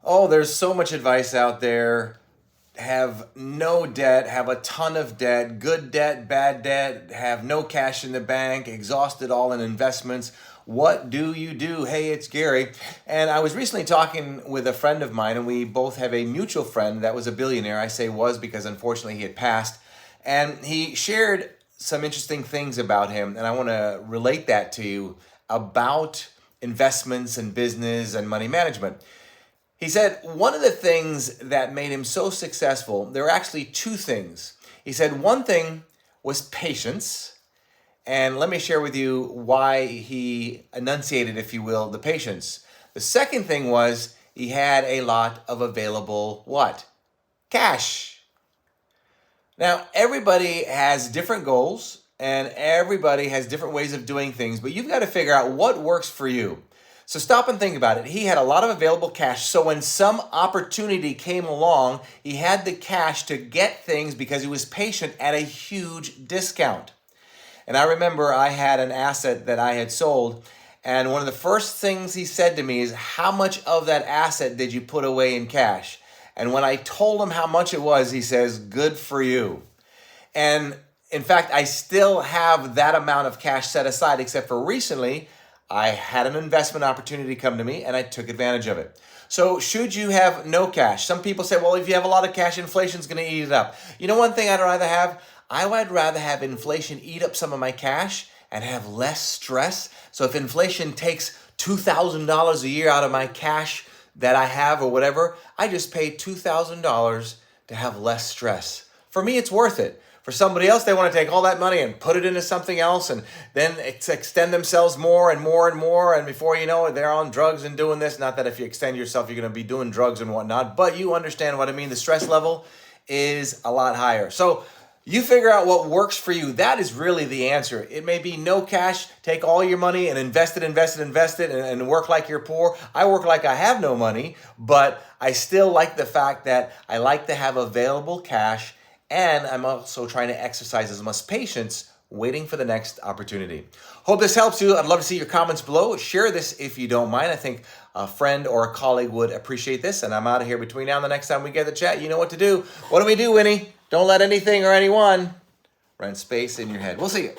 Oh, there's so much advice out there. Have no debt, have a ton of debt, good debt, bad debt, have no cash in the bank, exhaust it all in investments. What do you do? Hey, it's Gary. And I was recently talking with a friend of mine, and we both have a mutual friend that was a billionaire. I say was because unfortunately he had passed. And he shared some interesting things about him, and I want to relate that to you about investments and business and money management. He said one of the things that made him so successful, there are actually two things. He said one thing was patience, and let me share with you why he enunciated, if you will, the patience. The second thing was he had a lot of available what? Cash. Now, everybody has different goals and everybody has different ways of doing things, but you've got to figure out what works for you. So stop and think about it. He had a lot of available cash, so when some opportunity came along, he had the cash to get things because he was patient at a huge discount. And I remember I had an asset that I had sold, and one of the first things he said to me is, "How much of that asset did you put away in cash?" And when I told him how much it was, he says, "Good for you." And in fact, I still have that amount of cash set aside, except for recently, I had an investment opportunity come to me and I took advantage of it. So should you have no cash? Some people say, well, if you have a lot of cash, inflation's going to eat it up. You know one thing I'd rather have? I would rather have inflation eat up some of my cash and have less stress. So if inflation takes $2,000 a year out of my cash that I have or whatever, I just pay $2,000 to have less stress. For me, it's worth it. For somebody else, they want to take all that money and put it into something else and then extend themselves more and more and more. And before you know it, they're on drugs and doing this. Not that if you extend yourself, you're going to be doing drugs and whatnot, but you understand what I mean. The stress level is a lot higher. So you figure out what works for you. That is really the answer. It may be no cash, take all your money and invest it, and work like you're poor. I work like I have no money, but I still like the fact that I like to have available cash, and I'm also trying to exercise as much patience waiting for the next opportunity. Hope this helps you. I'd love to see your comments below. Share this if you don't mind. I think a friend or a colleague would appreciate this, and I'm out of here between now and the next time we get the chat. You know what to do. What do we do, Winnie? Don't let anything or anyone rent space in your head. We'll see you.